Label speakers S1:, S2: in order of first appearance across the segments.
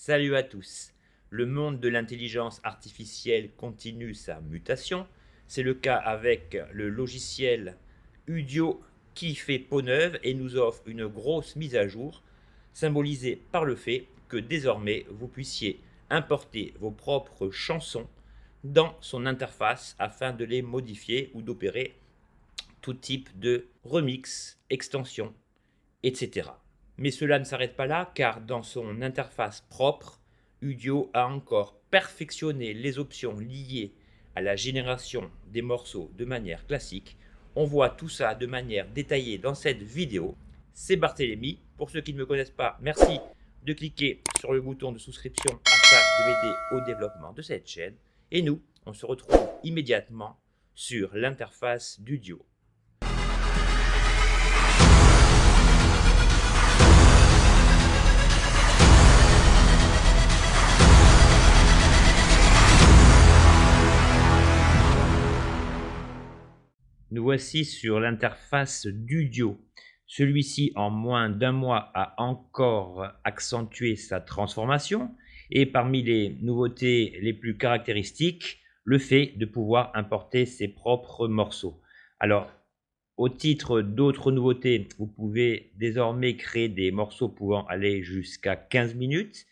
S1: Salut à tous. Le monde de l'intelligence artificielle continue sa mutation. C'est le cas avec le logiciel Udio qui fait peau neuve et nous offre une grosse mise à jour, symbolisée par le fait que désormais vous puissiez importer vos propres chansons dans son interface afin de les modifier ou d'opérer tout type de remix, extension, etc. Mais cela ne s'arrête pas là, car dans son interface propre, Udio a encore perfectionné les options liées à la génération des morceaux de manière classique. On voit tout ça de manière détaillée dans cette vidéo. C'est Barthélémy. Pour ceux qui ne me connaissent pas, merci de cliquer sur le bouton de souscription afin de m'aider au développement de cette chaîne. Et nous, on se retrouve immédiatement sur l'interface d'Udio. Nous voici sur l'interface d'Udio. Celui-ci, en moins d'un mois, a encore accentué sa transformation. Et parmi les nouveautés les plus caractéristiques, le fait de pouvoir importer ses propres morceaux. Alors, au titre d'autres nouveautés, vous pouvez désormais créer des morceaux pouvant aller jusqu'à 15 minutes.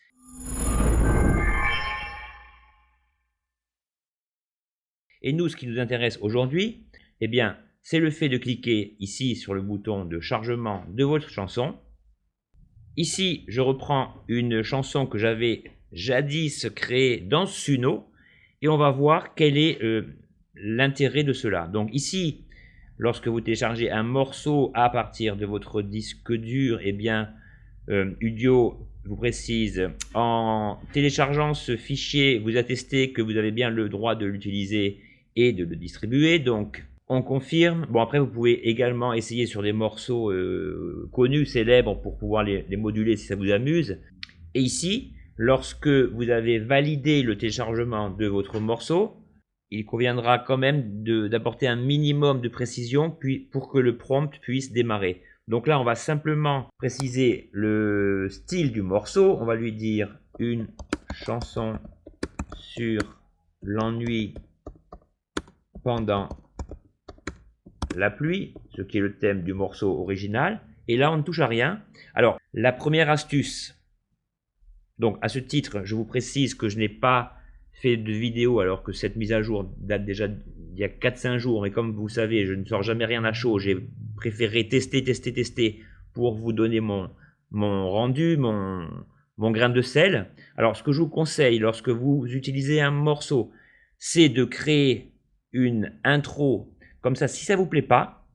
S1: Et nous, ce qui nous intéresse aujourd'hui, eh bien, c'est le fait de cliquer ici sur le bouton de chargement de votre chanson. Ici, je reprends une chanson que j'avais jadis créée dans Suno et on va voir quel est l'intérêt de cela. Donc ici, lorsque vous téléchargez un morceau à partir de votre disque dur, eh bien, Udio vous précise, en téléchargeant ce fichier, vous attestez que vous avez bien le droit de l'utiliser et de le distribuer. Donc, on confirme. Bon, après, vous pouvez également essayer sur des morceaux connus, célèbres, pour pouvoir les moduler si ça vous amuse. Et ici, lorsque vous avez validé le téléchargement de votre morceau, il conviendra quand même d'apporter un minimum de précision pour que le prompt puisse démarrer. Donc là, on va simplement préciser le style du morceau. On va lui dire une chanson sur l'ennui pendant la pluie, ce qui est le thème du morceau original. Et là, on ne touche à rien. Alors, la première astuce. Donc, à ce titre, je vous précise que je n'ai pas fait de vidéo alors que cette mise à jour date déjà d'il y a 4-5 jours. Mais comme vous savez, je ne sors jamais rien à chaud. J'ai préféré tester pour vous donner mon rendu, mon grain de sel. Alors, ce que je vous conseille lorsque vous utilisez un morceau, c'est de créer une intro. Comme ça, si ça ne vous plaît pas,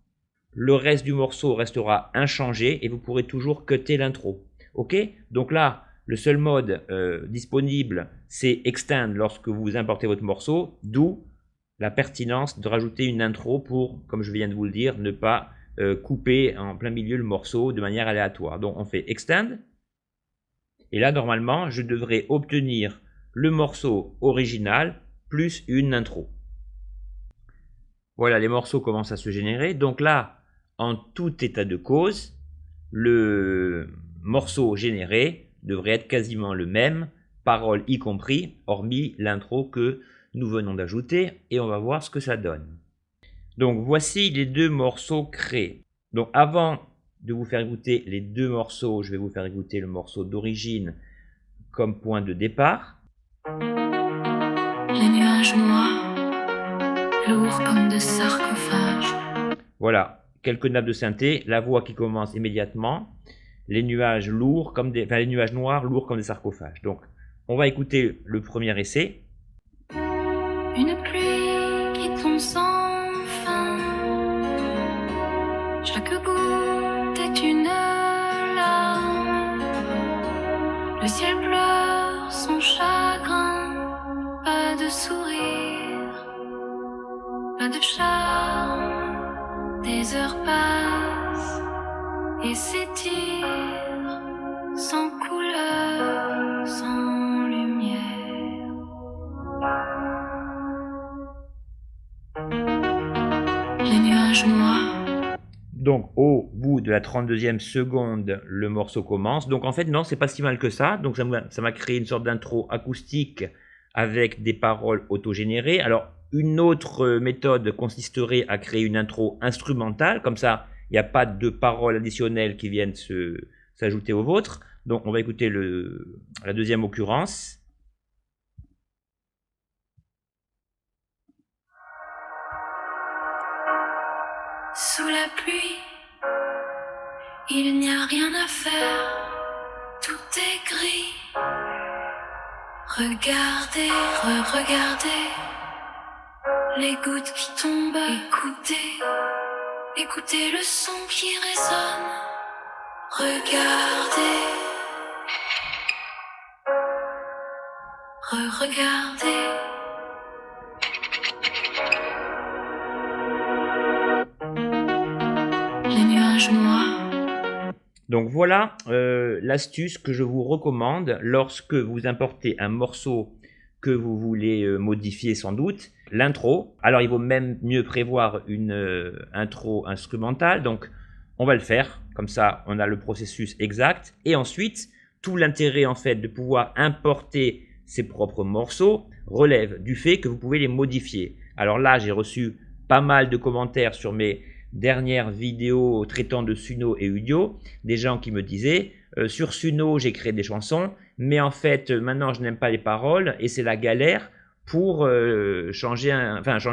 S1: le reste du morceau restera inchangé et vous pourrez toujours cutter l'intro. Ok? Donc là, le seul mode disponible, c'est Extend lorsque vous importez votre morceau, d'où la pertinence de rajouter une intro pour, comme je viens de vous le dire, ne pas couper en plein milieu le morceau de manière aléatoire. Donc on fait Extend, et là normalement je devrais obtenir le morceau original plus une intro. Voilà, les morceaux commencent à se générer. Donc là, en tout état de cause, le morceau généré devrait être quasiment le même, paroles y compris, hormis l'intro que nous venons d'ajouter, et on va voir ce que ça donne. Donc voici les deux morceaux créés. Donc avant de vous faire écouter les deux morceaux, je vais vous faire écouter le morceau d'origine comme point de départ.
S2: Les nuages noirs, lourds comme des sarcophages.
S1: Voilà, quelques nappes de synthé, la voix qui commence immédiatement, les nuages lourds comme des, les nuages noirs lourds comme des sarcophages. Donc, on va écouter le premier essai.
S2: Une pluie qui tombe sans fin. Chaque goutte est une larme. Le ciel pleure son chagrin. Pas de sourire, pas de charme. Des heures passent et s'étirent sans couleur, sans lumière. Les nuages noirs.
S1: Donc au bout de la 32e seconde, le morceau commence. Donc en fait non, c'est pas si mal que ça. Donc ça m'a créé une sorte d'intro acoustique avec des paroles autogénérées. Alors une autre méthode consisterait à créer une intro instrumentale. Comme ça, il n'y a pas de paroles additionnelles qui viennent s'ajouter aux vôtres. Donc on va écouter la deuxième occurrence.
S2: Sous la pluie, il n'y a rien à faire, tout est gris. Regardez, re-regardez, les gouttes qui tombent, écoutez, écoutez le son qui résonne. Regardez, re-regardez. Les nuages noirs.
S1: Donc voilà l'astuce que je vous recommande lorsque vous importez un morceau que vous voulez modifier sans doute. L'intro, alors il vaut même mieux prévoir une intro instrumentale, donc on va le faire, comme ça on a le processus exact. Et ensuite, tout l'intérêt en fait de pouvoir importer ses propres morceaux relève du fait que vous pouvez les modifier. Alors là, j'ai reçu pas mal de commentaires sur mes dernières vidéos traitant de Suno et Udio, des gens qui me disaient sur Suno j'ai créé des chansons, mais en fait maintenant je n'aime pas les paroles et c'est la galère pour changer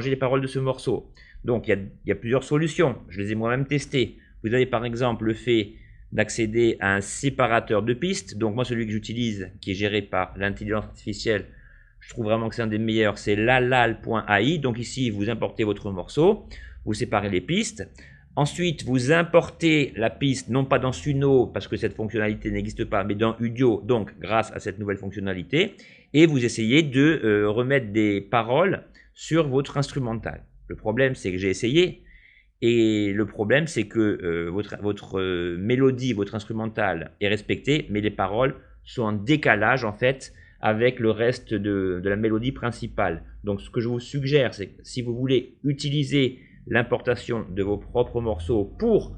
S1: les paroles de ce morceau. Donc il y a plusieurs solutions, je les ai moi-même testées. Vous avez par exemple le fait d'accéder à un séparateur de pistes. Donc moi celui que j'utilise, qui est géré par l'intelligence artificielle, je trouve vraiment que c'est un des meilleurs, c'est lalal.ai. Donc ici vous importez votre morceau, vous séparez les pistes. Ensuite, vous importez la piste, non pas dans Suno, parce que cette fonctionnalité n'existe pas, mais dans Udio, donc grâce à cette nouvelle fonctionnalité. Et vous essayez de remettre des paroles sur votre instrumental. Le problème, c'est que j'ai essayé. Et le problème, c'est que votre mélodie, votre instrumental est respectée, mais les paroles sont en décalage, en fait, avec le reste de la mélodie principale. Donc, ce que je vous suggère, c'est que si vous voulez utiliser l'importation de vos propres morceaux pour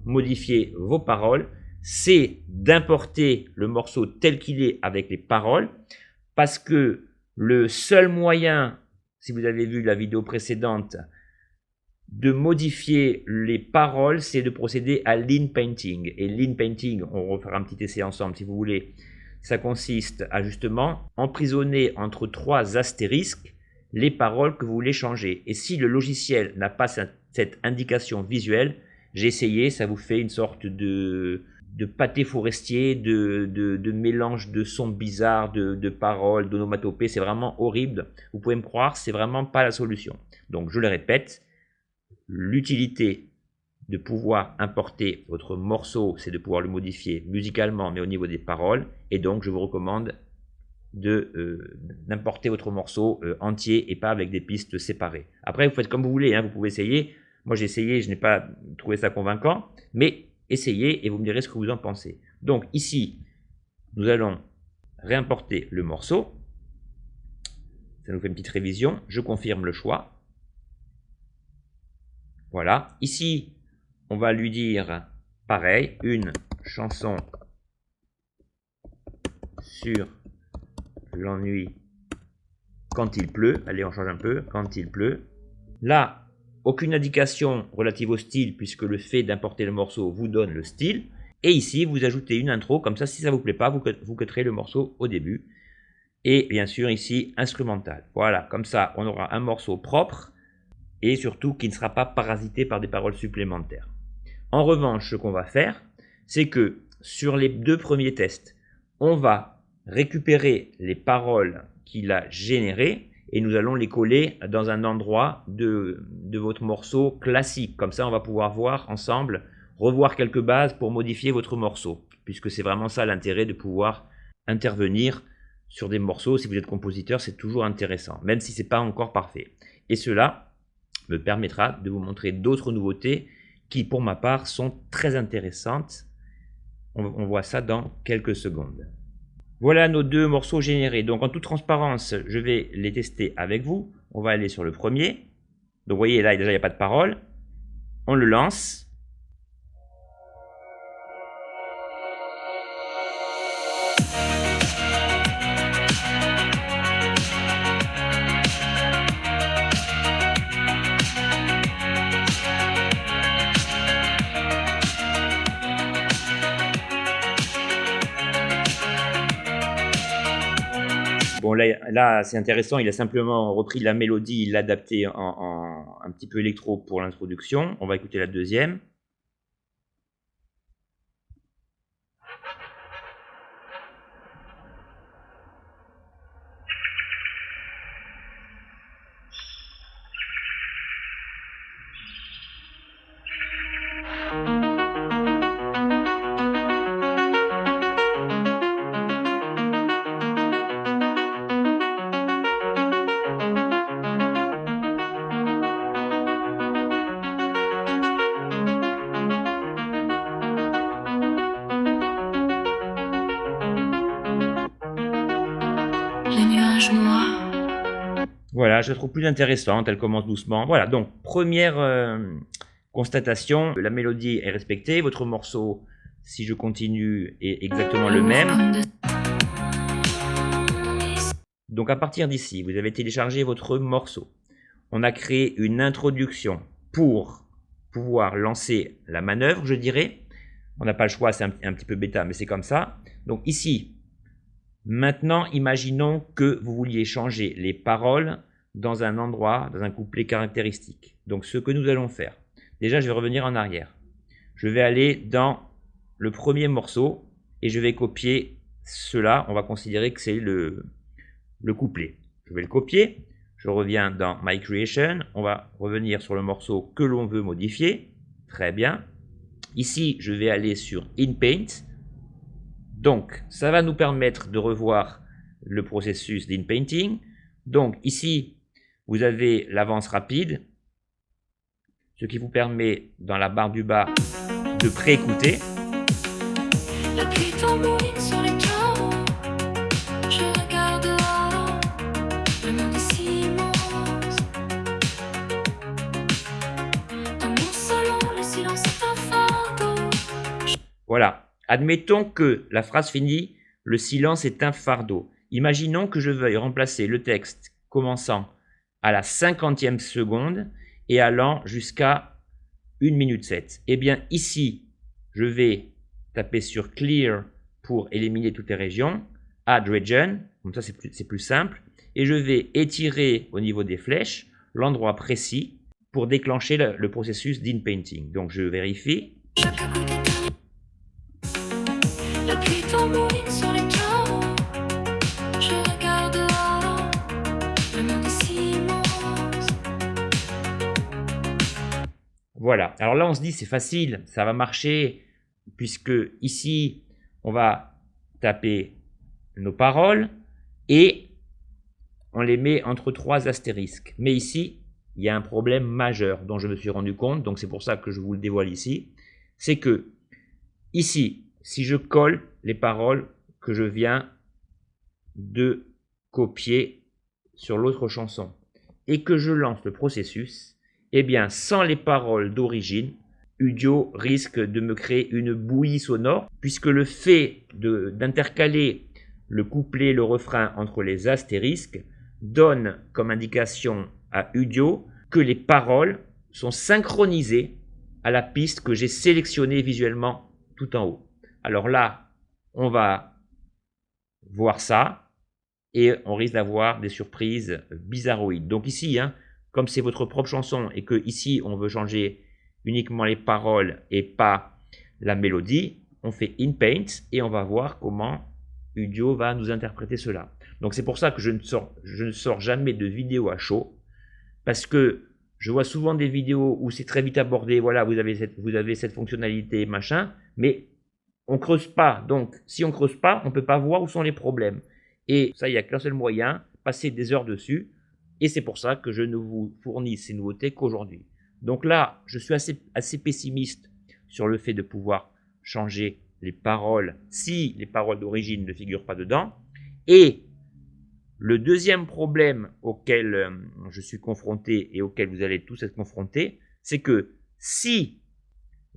S1: modifier vos paroles, c'est d'importer le morceau tel qu'il est avec les paroles, parce que le seul moyen, si vous avez vu la vidéo précédente, de modifier les paroles, c'est de procéder à l'in-painting. Et l'in-painting, on refera un petit essai ensemble si vous voulez, ça consiste à justement emprisonner entre trois astérisques les paroles que vous voulez changer. Et si le logiciel n'a pas cette indication visuelle, j'ai essayé, ça vous fait une sorte de pâté forestier, de mélange de sons bizarres, de paroles, d'onomatopées. C'est vraiment horrible. Vous pouvez me croire, c'est vraiment pas la solution. Donc je le répète, l'utilité de pouvoir importer votre morceau, c'est de pouvoir le modifier musicalement, mais au niveau des paroles. Et donc je vous recommande d'importer votre morceau entier et pas avec des pistes séparées. Après, vous faites comme vous voulez, hein, vous pouvez essayer. Moi, j'ai essayé, je n'ai pas trouvé ça convaincant, mais essayez et vous me direz ce que vous en pensez. Donc ici, nous allons réimporter le morceau. Ça nous fait une petite révision. Je confirme le choix. Voilà. Ici, on va lui dire, pareil, une chanson sur l'ennui quand il pleut. Allez, on change un peu. Quand il pleut. Là, aucune indication relative au style, puisque le fait d'importer le morceau vous donne le style. Et ici, vous ajoutez une intro. Comme ça, si ça ne vous plaît pas, vous cutterez le morceau au début. Et bien sûr, ici, instrumental. Voilà, comme ça, on aura un morceau propre et surtout qui ne sera pas parasité par des paroles supplémentaires. En revanche, ce qu'on va faire, c'est que sur les deux premiers tests, on va récupérer les paroles qu'il a générées et nous allons les coller dans un endroit de votre morceau classique. Comme ça, on va pouvoir voir ensemble, revoir quelques bases pour modifier votre morceau, puisque c'est vraiment ça l'intérêt de pouvoir intervenir sur des morceaux. Si vous êtes compositeur, c'est toujours intéressant, même si ce n'est pas encore parfait. Et cela me permettra de vous montrer d'autres nouveautés qui, pour ma part, sont très intéressantes. On voit ça dans quelques secondes. Voilà nos deux morceaux générés. Donc en toute transparence, je vais les tester avec vous. On va aller sur le premier. Donc vous voyez là, déjà il n'y a pas de parole. On le lance. Bon, là c'est intéressant, il a simplement repris la mélodie, il l'a adapté en un petit peu électro pour l'introduction. On va écouter la deuxième.
S2: Les nuages noirs.
S1: Voilà, je la trouve plus intéressante, elle commence doucement. Voilà, donc première constatation, la mélodie est respectée, votre morceau, si je continue, est exactement le même. Donc à partir d'ici, vous avez téléchargé votre morceau. On a créé une introduction pour pouvoir lancer la manœuvre, je dirais. On n'a pas le choix, c'est un petit peu bêta, mais c'est comme ça. Donc ici, maintenant, imaginons que vous vouliez changer les paroles dans un endroit, dans un couplet caractéristique. Donc ce que nous allons faire, déjà je vais revenir en arrière. Je vais aller dans le premier morceau et je vais copier cela. On va considérer que c'est le couplet. Je vais le copier. Je reviens dans My Creation. On va revenir sur le morceau que l'on veut modifier. Très bien. Ici, je vais aller sur In Paint. Donc, ça va nous permettre de revoir le processus d'In-Painting. Donc, ici, vous avez l'avance rapide, ce qui vous permet, dans la barre du bas, de pré-écouter.
S2: La pluie tambourine sur les carreaux. Je regarde dehors. Le monde est si immense. Dans mon salon, le silence est un fardeau.
S1: Voilà. Admettons que la phrase finit « Le silence est un fardeau ». Imaginons que je veuille remplacer le texte commençant à la 50e seconde et allant jusqu'à 1 minute 7. Eh bien ici, je vais taper sur Clear pour éliminer toutes les régions, Add Region, comme ça c'est plus simple, et je vais étirer au niveau des flèches l'endroit précis pour déclencher le processus d'In-Painting. Donc je vérifie.
S2: La pluie tambourine sur les carreaux. Je regarde dehors. Le monde est si immense.
S1: Voilà, alors là on se dit c'est facile, ça va marcher, puisque ici on va taper nos paroles et on les met entre 3 astérisques. Mais ici, il y a un problème majeur dont je me suis rendu compte, donc c'est pour ça que je vous le dévoile ici, c'est que ici, si je colle les paroles que je viens de copier sur l'autre chanson et que je lance le processus, eh bien, sans les paroles d'origine, Udio risque de me créer une bouillie sonore, puisque le fait d'intercaler le couplet et le refrain entre les astérisques donne comme indication à Udio que les paroles sont synchronisées à la piste que j'ai sélectionnée visuellement tout en haut. Alors là, on va voir ça et on risque d'avoir des surprises bizarroïdes. Donc ici, comme c'est votre propre chanson et que ici on veut changer uniquement les paroles et pas la mélodie, on fait In Paint et on va voir comment Udio va nous interpréter cela. Donc c'est pour ça que je ne sors jamais de vidéo à chaud, parce que je vois souvent des vidéos où c'est très vite abordé, voilà, vous avez cette fonctionnalité, machin, mais on creuse pas. Donc, si on creuse pas, on peut pas voir où sont les problèmes. Et ça, il n'y a qu'un seul moyen, passer des heures dessus. Et c'est pour ça que je ne vous fournis ces nouveautés qu'aujourd'hui. Donc là, je suis assez pessimiste sur le fait de pouvoir changer les paroles si les paroles d'origine ne figurent pas dedans. Et le deuxième problème auquel je suis confronté et auquel vous allez tous être confrontés, c'est que si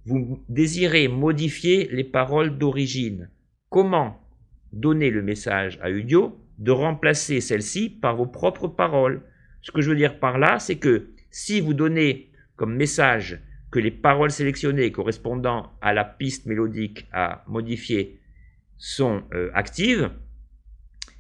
S1: vous désirez modifier les paroles d'origine, comment donner le message à Udio de remplacer celles-ci par vos propres paroles? Ce que je veux dire par là, c'est que si vous donnez comme message que les paroles sélectionnées correspondant à la piste mélodique à modifier sont actives,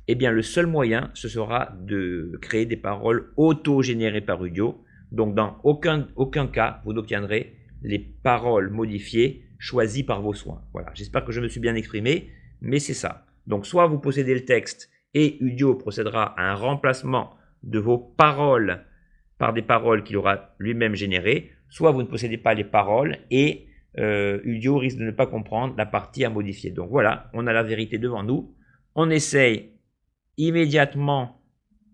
S1: eh bien le seul moyen, ce sera de créer des paroles auto-générées par Udio. Donc dans aucun cas, vous n'obtiendrez les paroles modifiées choisies par vos soins. Voilà, j'espère que je me suis bien exprimé, mais c'est ça. Donc soit vous possédez le texte et Udio procédera à un remplacement de vos paroles par des paroles qu'il aura lui-même générées, soit vous ne possédez pas les paroles et Udio risque de ne pas comprendre la partie à modifier. Donc voilà, on a la vérité devant nous. On essaye immédiatement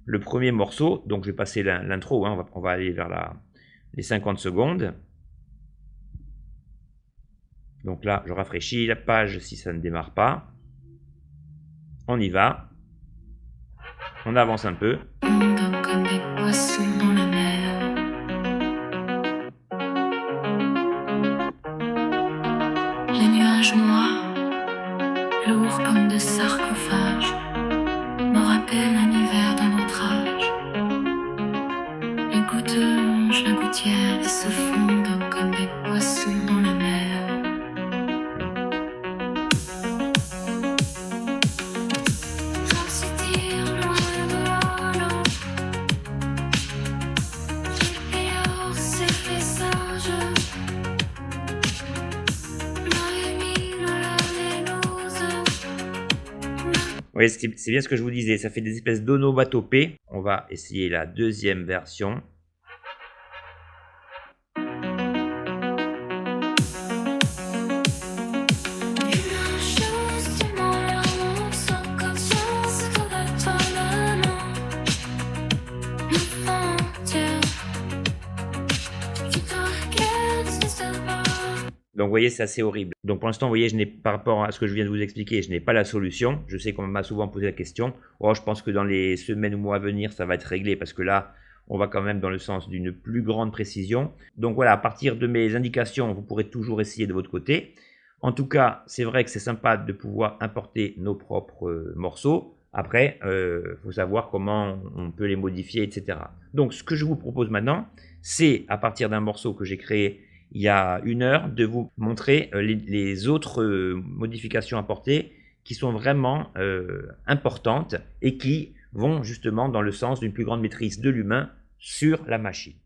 S1: le premier morceau. Donc je vais passer l'intro, hein, on va aller vers les 50 secondes. Donc là, je rafraîchis la page si ça ne démarre pas. On y va. On avance un peu.
S2: Comme des poissons dans la mer. Les nuages noirs, lourds comme de sarcophages, me rappellent un hiver d'un autre âge. Les gouttes longent la gouttière et se fondent comme des poissons dans la mer.
S1: Oui, c'est bien ce que je vous disais, ça fait des espèces d'onomatopées. On va essayer la deuxième version. Donc vous voyez, c'est assez horrible. Donc pour l'instant, vous voyez, par rapport à ce que je viens de vous expliquer, je n'ai pas la solution. Je sais qu'on m'a souvent posé la question. Oh, je pense que dans les semaines ou mois à venir, ça va être réglé parce que là, on va quand même dans le sens d'une plus grande précision. Donc voilà, à partir de mes indications, vous pourrez toujours essayer de votre côté. En tout cas, c'est vrai que c'est sympa de pouvoir importer nos propres morceaux. Après, faut savoir comment on peut les modifier, etc. Donc ce que je vous propose maintenant, c'est à partir d'un morceau que j'ai créé il y a 1 heure, de vous montrer les autres modifications apportées qui sont vraiment importantes et qui vont justement dans le sens d'une plus grande maîtrise de l'humain sur la machine.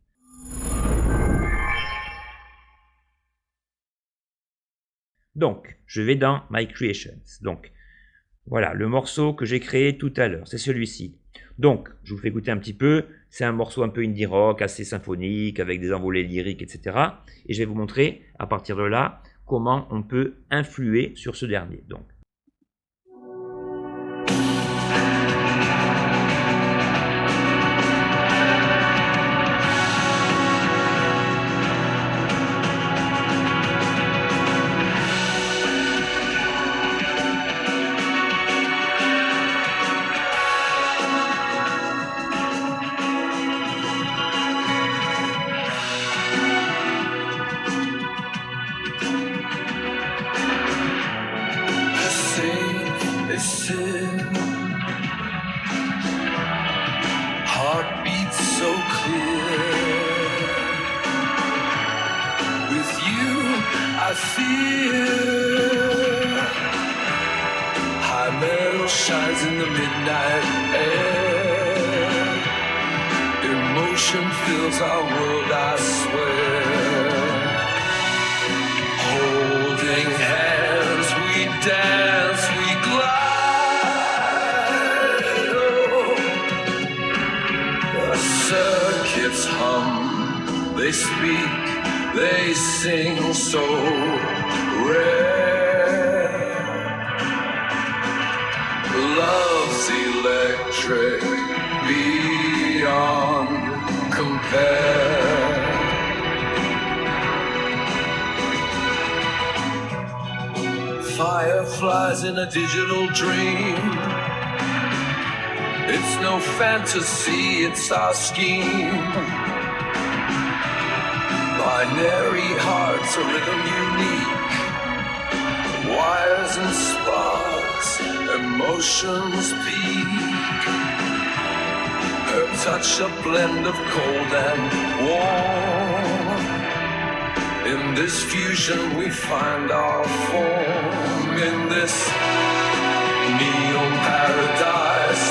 S1: Donc, je vais dans My Creations. Donc, voilà, le morceau que j'ai créé tout à l'heure, c'est celui-ci. Donc, je vous fais écouter un petit peu. C'est un morceau un peu indie rock, assez symphonique, avec des envolées lyriques, etc. Et je vais vous montrer, à partir de là, comment on peut influer sur ce dernier. Donc,
S2: Heartbeats so clear. With you, I feel high metal shines in the midnight air. Emotion fills our world, I swear. Holding hands, we dance, we glide. Circuits hum, they speak, they sing so rare. Love's electric, beyond compare. Fireflies in a digital dream. It's no fantasy, it's our scheme. Binary hearts, a rhythm unique. Wires and sparks, emotions peak. Her touch, a blend of cold and warm. In this fusion we find our form. In this neon paradise,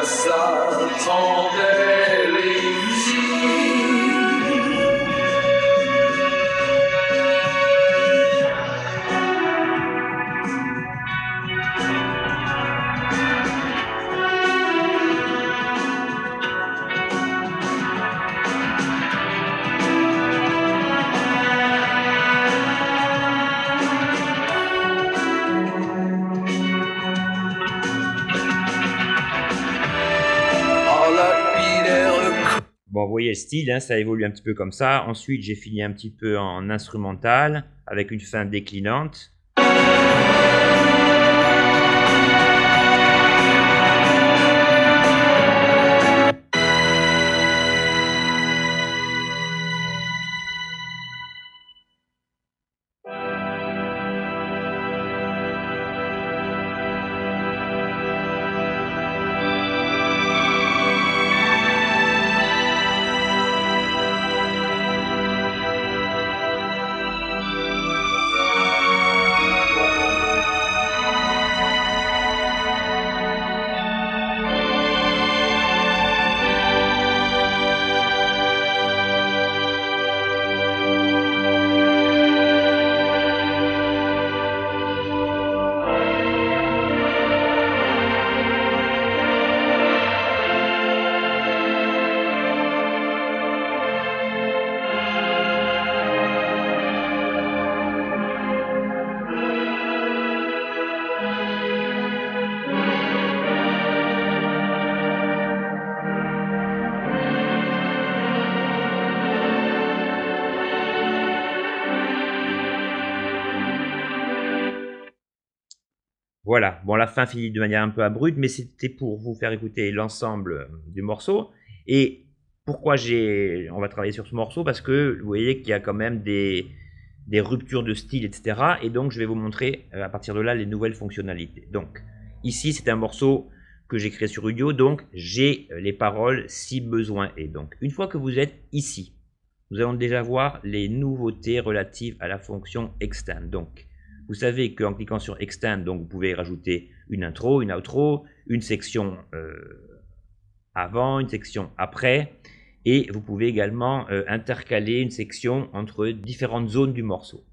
S3: s'attendait ici.
S1: Bon, vous voyez le style, hein, ça évolue un petit peu comme ça. Ensuite, j'ai fini un petit peu en instrumental, avec une fin déclinante. Voilà, bon, la fin finit de manière un peu abrupte, mais c'était pour vous faire écouter l'ensemble du morceau. Et pourquoi on va travailler sur ce morceau? Parce que vous voyez qu'il y a quand même des ruptures de style, etc. Et donc, je vais vous montrer à partir de là les nouvelles fonctionnalités. Donc, ici, c'est un morceau que j'ai créé sur Udio, donc j'ai les paroles si besoin est. Donc, une fois que vous êtes ici, nous allons déjà voir les nouveautés relatives à la fonction extend. Donc, vous savez qu'en cliquant sur extend, donc vous pouvez rajouter une intro, une outro, une section avant, une section après, et vous pouvez également intercaler une section entre différentes zones du morceau.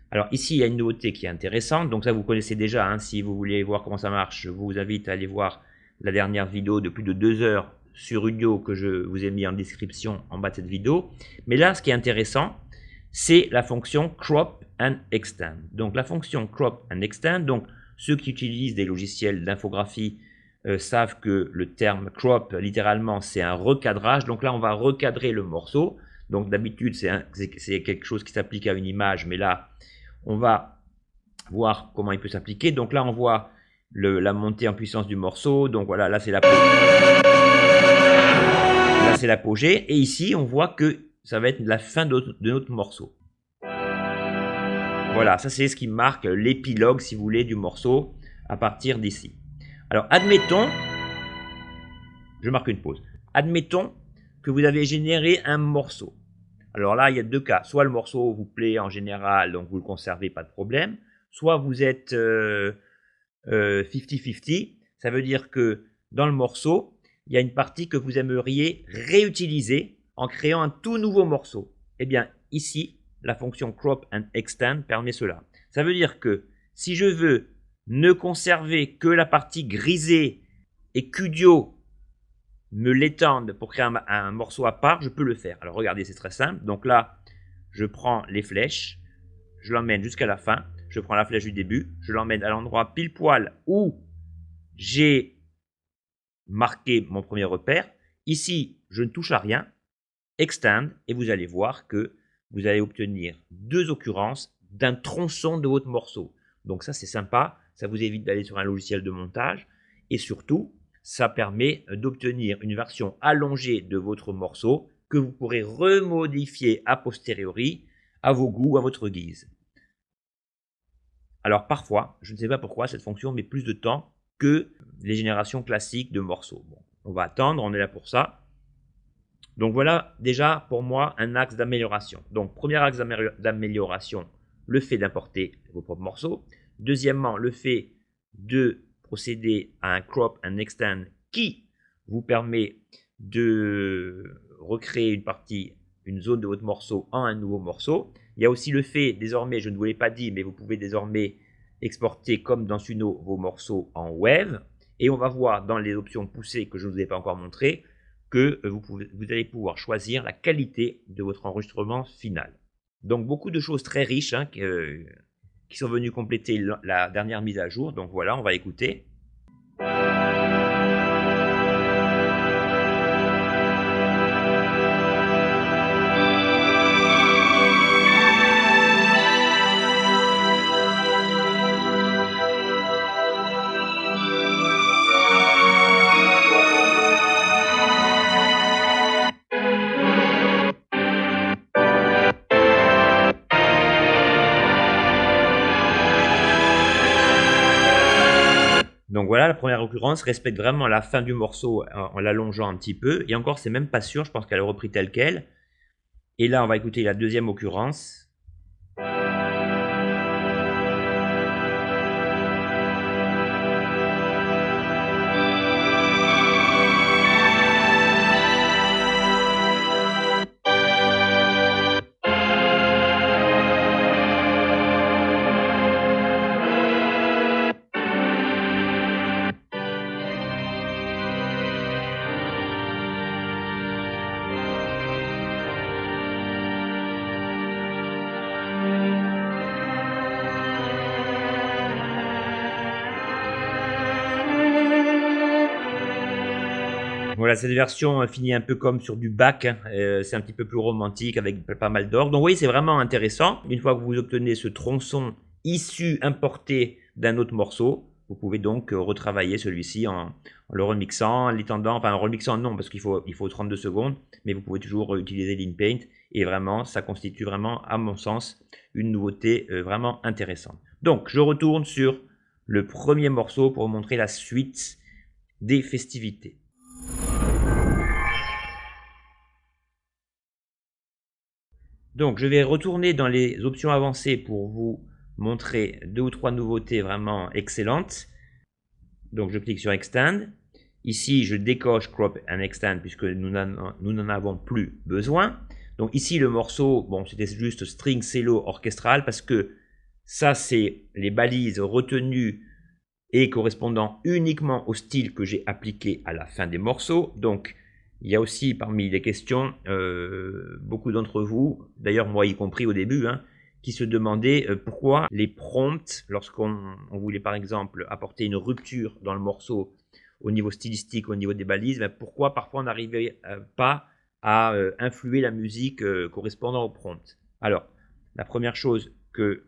S1: Alors ici, il y a une nouveauté qui est intéressante, donc ça vous connaissez déjà, hein. Si vous voulez voir comment ça marche, je vous invite à aller voir la dernière vidéo de plus de 2 heures sur Udio que je vous ai mis en description en bas de cette vidéo. Mais là, ce qui est intéressant, c'est la fonction crop and extend. Donc la fonction crop and extend, donc ceux qui utilisent des logiciels d'infographie savent que le terme crop, littéralement, c'est un recadrage. Donc là, on va recadrer le morceau. Donc d'habitude, c'est quelque chose qui s'applique à une image, mais là, on va voir comment il peut s'appliquer. Donc là, on voit la montée en puissance du morceau. Donc voilà, là, c'est l'apogée. Là, c'est l'apogée. Et ici, on voit que ça va être la fin de notre morceau. Voilà, ça c'est ce qui marque l'épilogue, si vous voulez, du morceau à partir d'ici. Alors, admettons, je marque une pause. Admettons que vous avez généré un morceau. Alors là, il y a 2 cas. Soit le morceau vous plaît en général, donc vous le conservez, pas de problème. Soit vous êtes 50-50. Ça veut dire que dans le morceau, il y a une partie que vous aimeriez réutiliser en créant un tout nouveau morceau. Eh bien, ici, la fonction crop and extend permet cela. Ça veut dire que si je veux ne conserver que la partie grisée et qu'Udio me l'étende pour créer un morceau à part, je peux le faire. Alors regardez, c'est très simple. Donc là, je prends les flèches, je l'emmène jusqu'à la fin, je prends la flèche du début, je l'emmène à l'endroit pile poil où j'ai marqué mon premier repère. Ici, je ne touche à rien, extend, et vous allez voir que vous allez obtenir 2 occurrences d'un tronçon de votre morceau. Donc ça, c'est sympa, ça vous évite d'aller sur un logiciel de montage, et surtout, ça permet d'obtenir une version allongée de votre morceau que vous pourrez remodifier a posteriori à vos goûts, à votre guise. Alors parfois, je ne sais pas pourquoi, cette fonction met plus de temps que les générations classiques de morceaux. Bon, on va attendre, on est là pour ça. Donc voilà déjà pour moi un axe d'amélioration. Donc premier axe d'amélioration, le fait d'importer vos propres morceaux. Deuxièmement, le fait de procéder à un crop and extend qui vous permet de recréer une zone de votre morceau en un nouveau morceau. Il y a aussi le fait, désormais, je ne vous l'ai pas dit, mais vous pouvez désormais exporter comme dans Suno vos morceaux en WAV. Et on va voir dans les options poussées que je ne vous ai pas encore montrées que vous allez pouvoir choisir la qualité de votre enregistrement final. Donc beaucoup de choses très riches hein, qui sont venues compléter la dernière mise à jour. Donc voilà, on va écouter. Donc voilà, la première occurrence respecte vraiment la fin du morceau en l'allongeant un petit peu. Et encore, c'est même pas sûr, je pense qu'elle a repris tel quel. Et là, on va écouter la deuxième occurrence. Voilà, cette version finit un peu comme sur du Bach, hein. C'est un petit peu plus romantique avec pas mal d'orgues. Donc vous voyez, c'est vraiment intéressant. Une fois que vous obtenez ce tronçon issu, importé d'un autre morceau, vous pouvez donc retravailler celui-ci en le remixant, l'étendant, enfin en remixant non, parce qu'il faut 32 secondes, mais vous pouvez toujours utiliser l'InPaint, et vraiment, ça constitue vraiment, à mon sens, une nouveauté vraiment intéressante. Donc, je retourne sur le premier morceau pour vous montrer la suite des festivités. Donc, je vais retourner dans les options avancées pour vous montrer 2 ou 3 nouveautés vraiment excellentes. Donc, je clique sur Extend. Ici, je décoche Crop and Extend puisque nous n'en avons plus besoin. Donc, ici, le morceau, bon, c'était juste string cello orchestral parce que ça, c'est les balises retenues et correspondant uniquement au style que j'ai appliqué à la fin des morceaux. Donc, il y a aussi parmi les questions, beaucoup d'entre vous, d'ailleurs moi y compris au début, hein, qui se demandaient pourquoi les prompts, lorsqu'on voulait par exemple apporter une rupture dans le morceau au niveau stylistique, au niveau des balises, ben pourquoi parfois on n'arrivait pas à influer la musique correspondant au prompt. Alors, la première chose que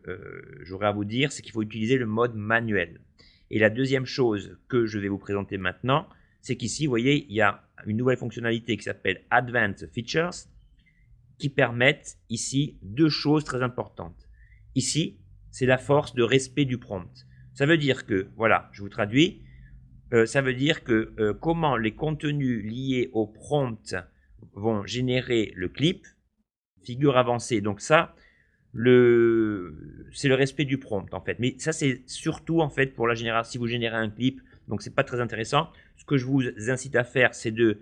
S1: j'aurais à vous dire, c'est qu'il faut utiliser le mode manuel. Et la deuxième chose que je vais vous présenter maintenant, c'est qu'ici, vous voyez, il y a une nouvelle fonctionnalité qui s'appelle Advanced Features qui permettent ici 2 choses très importantes. Ici, c'est la force de respect du prompt. Ça veut dire que, voilà, je vous traduis, ça veut dire que comment les contenus liés au prompt vont générer le clip, figure avancée. Donc ça, c'est le respect du prompt en fait. Mais ça, c'est surtout en fait pour la génération, si vous générez un clip, donc c'est pas très intéressant. Ce que je vous incite à faire, c'est de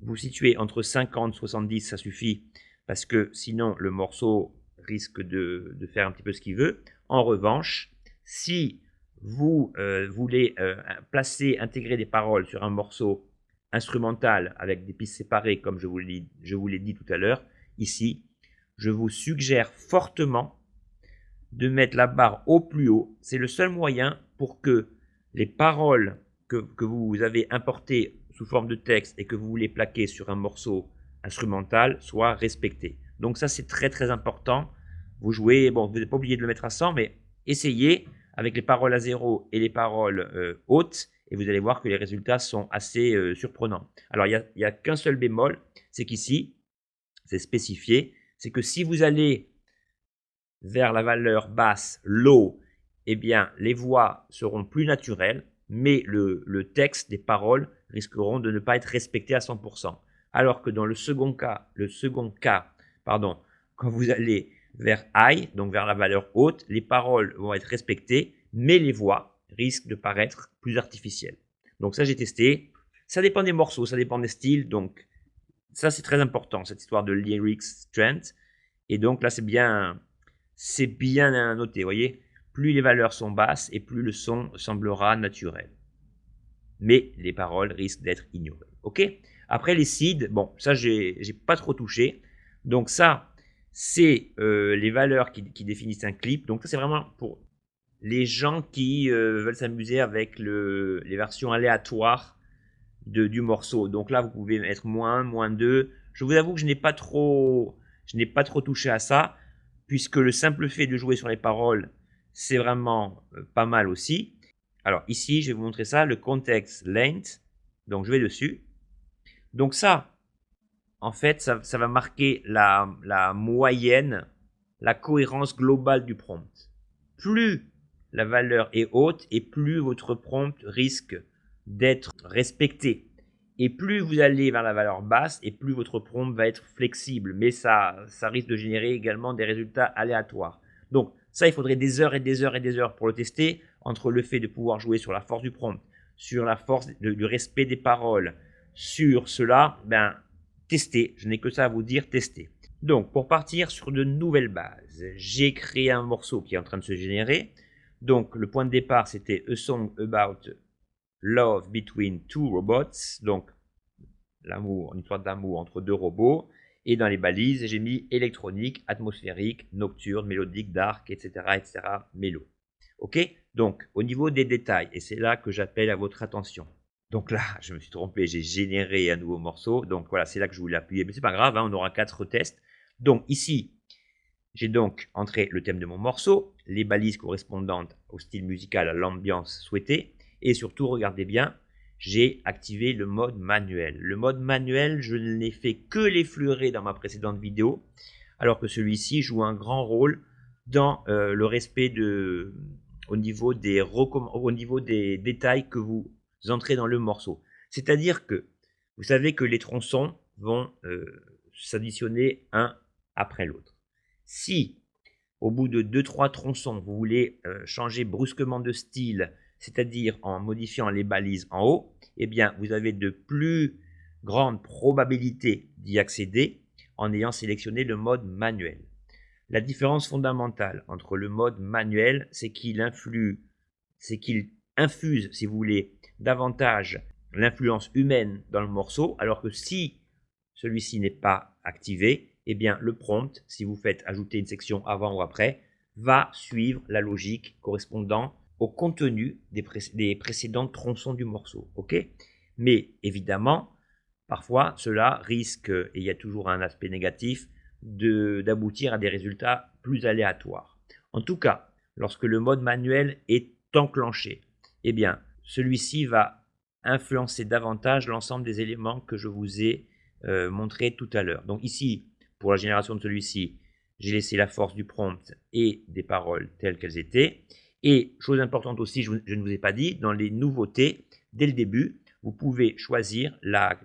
S1: vous situer entre 50 et 70, ça suffit, parce que sinon le morceau risque de faire un petit peu ce qu'il veut. En revanche, si vous voulez intégrer des paroles sur un morceau instrumental avec des pistes séparées, comme je vous l'ai dit tout à l'heure, ici, je vous suggère fortement de mettre la barre au plus haut. C'est le seul moyen pour que les paroles que vous avez importées sous forme de texte et que vous voulez plaquer sur un morceau instrumental soient respectées. Donc ça, c'est très très important. Vous jouez, bon, vous n'êtes pas obligé de le mettre à 100, mais essayez avec les paroles à 0 et les paroles hautes, et vous allez voir que les résultats sont assez surprenants. Alors, il n'y a qu'un seul bémol, c'est qu'ici, c'est spécifié, c'est que si vous allez vers la valeur basse, low, eh bien, les voix seront plus naturelles, mais le texte des paroles risqueront de ne pas être respectés à 100%. Alors que dans le second cas, quand vous allez vers high, donc vers la valeur haute, les paroles vont être respectées, mais les voix risquent de paraître plus artificielles. Donc ça, j'ai testé, Ça dépend des morceaux, ça dépend des styles, donc ça c'est très important, cette histoire de lyrics strength. Et donc là c'est bien noté, vous voyez. Plus les valeurs sont basses et plus le son semblera naturel. Mais les paroles risquent d'être ignorées. Ok. Après les seeds, bon, ça j'ai pas trop touché. Donc ça, c'est les valeurs qui définissent un clip. Donc ça c'est vraiment pour les gens qui veulent s'amuser avec les versions aléatoires du morceau. Donc là vous pouvez mettre -1, -2. Je vous avoue que je n'ai pas trop touché à ça, puisque le simple fait de jouer sur les paroles, c'est vraiment pas mal aussi. Alors ici, je vais vous montrer ça, le context length. Donc je vais dessus. Donc ça, en fait, ça va marquer la moyenne, la cohérence globale du prompt. Plus la valeur est haute et plus votre prompt risque d'être respecté. Et plus vous allez vers la valeur basse et plus votre prompt va être flexible. Mais ça risque de générer également des résultats aléatoires. Donc ça, il faudrait des heures et des heures et des heures pour le tester, entre le fait de pouvoir jouer sur la force du prompt, sur la force du respect des paroles, sur cela, ben, testez. Je n'ai que ça à vous dire, testez. Donc, pour partir sur de nouvelles bases, j'ai créé un morceau qui est en train de se générer. Donc, le point de départ, c'était A Song About Love Between Two Robots. Donc, l'amour, une histoire d'amour entre deux robots. Et dans les balises, j'ai mis électronique, atmosphérique, nocturne, mélodique, dark, etc., etc., mélo. Ok? Donc, au niveau des détails, et c'est là que j'appelle à votre attention. Donc là, je me suis trompé, j'ai généré un nouveau morceau. Donc voilà, c'est là que je voulais appuyer. Mais c'est pas grave, hein, on aura 4 tests. Donc ici, j'ai donc entré le thème de mon morceau, les balises correspondantes au style musical, à l'ambiance souhaitée. Et surtout, regardez bien, j'ai activé le mode manuel. Le mode manuel, je ne l'ai fait que l'effleurer dans ma précédente vidéo, alors que celui-ci joue un grand rôle dans le respect au niveau des détails que vous entrez dans le morceau. C'est-à-dire que vous savez que les tronçons vont s'additionner un après l'autre. Si au bout de 2-3 tronçons, vous voulez changer brusquement de style, c'est-à-dire en modifiant les balises en haut, eh bien, vous avez de plus grandes probabilités d'y accéder en ayant sélectionné le mode manuel. La différence fondamentale entre le mode manuel, c'est qu'il infuse, si vous voulez, davantage l'influence humaine dans le morceau, alors que si celui-ci n'est pas activé, eh bien, le prompt, si vous faites ajouter une section avant ou après, va suivre la logique correspondant au contenu des précédents tronçons du morceau. Ok? Mais évidemment, parfois, cela risque, et il y a toujours un aspect négatif, d'aboutir à des résultats plus aléatoires. En tout cas, lorsque le mode manuel est enclenché, eh bien, celui-ci va influencer davantage l'ensemble des éléments que je vous ai montrés tout à l'heure. Donc ici, pour la génération de celui-ci, j'ai laissé la force du prompt et des paroles telles qu'elles étaient. Et chose importante aussi, je ne vous ai pas dit, dans les nouveautés, dès le début, vous pouvez choisir la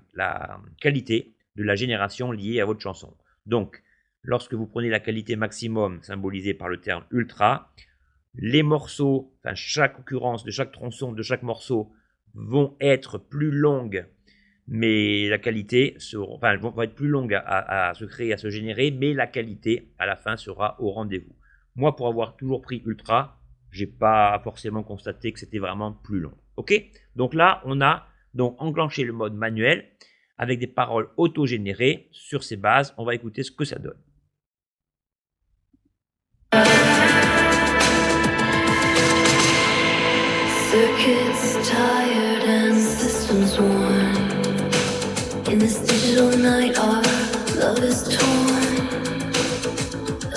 S1: qualité de la génération liée à votre chanson. Donc, lorsque vous prenez la qualité maximum, symbolisée par le terme ultra, les morceaux, enfin chaque occurrence de chaque tronçon, de chaque morceau, vont être plus longues, mais la qualité vont être plus longues à se créer, à se générer, mais la qualité, à la fin, sera au rendez-vous. Moi, pour avoir toujours pris ultra, j'ai pas forcément constaté que c'était vraiment plus long. Ok? Donc là, on a donc enclenché le mode manuel avec des paroles auto-générées. Sur ces bases, on va écouter ce que ça donne.
S2: Circuits tired and systems worn. In this digital night, our love is torn.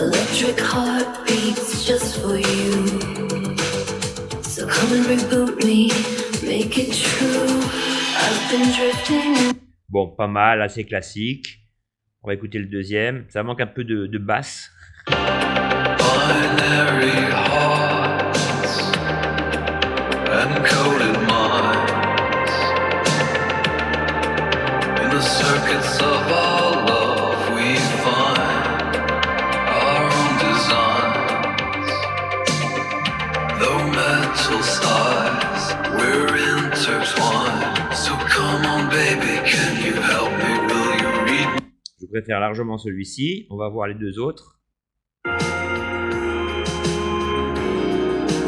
S2: Electric heartbeats just for you. So come and reboot me, make it true. I've been drifting.
S1: Bon, pas mal, assez classique. On va écouter le deuxième. Ça manque un peu de basse.
S3: Binary hearts and coded minds in the circuits of our love we find our own designs, though metal sighs we're intertwined. So come on, baby, can you help me? Will you read me?
S1: Je préfère largement celui-ci. On va voir les deux autres.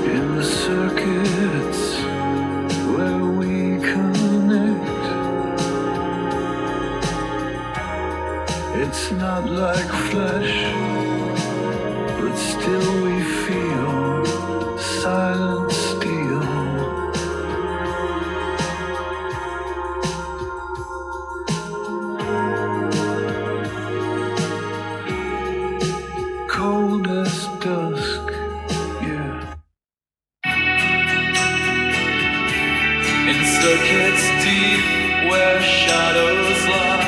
S3: In the circuits where we connect, it's not like flesh, but still we feel silent steel. Cold as dusk, yeah. In circuits deep where shadows lie,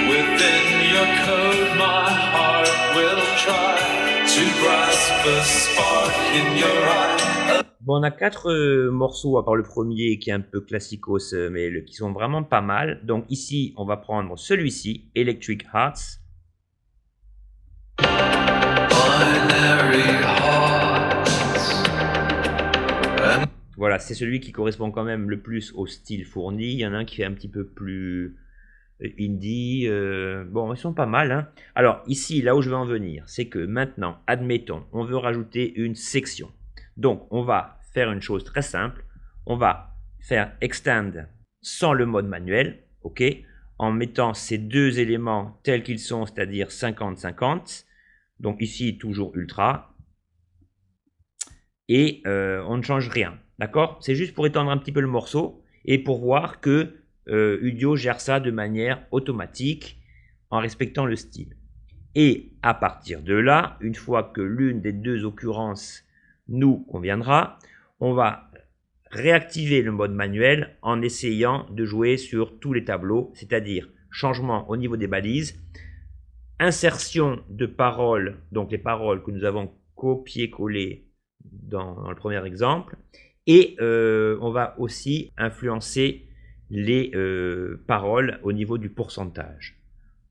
S3: within your code my heart will try to grasp a spark in your eye.
S1: Bon, on a 4 morceaux, à part le premier qui est un peu classicos, mais qui sont vraiment pas mal. Donc ici, on va prendre celui-ci, Electric Hearts.
S3: Binary hearts.
S1: Voilà, c'est celui qui correspond quand même le plus au style fourni. Il y en a un qui est un petit peu plus indie. Bon, ils sont pas mal, hein. Alors ici, là où je veux en venir, c'est que maintenant, admettons, on veut rajouter une section. Donc, on va faire une chose très simple. On va faire extend sans le mode manuel, ok, en mettant ces deux éléments tels qu'ils sont, c'est-à-dire 50-50. Donc ici, toujours ultra. Et on ne change rien, d'accord? C'est juste pour étendre un petit peu le morceau et pour voir que Udio gère ça de manière automatique en respectant le style. Et à partir de là, une fois que l'une des deux occurrences nous conviendra, on va réactiver le mode manuel en essayant de jouer sur tous les tableaux, c'est-à-dire changement au niveau des balises, insertion de paroles, donc les paroles que nous avons copié-collées dans le premier exemple, et on va aussi influencer les paroles au niveau du pourcentage.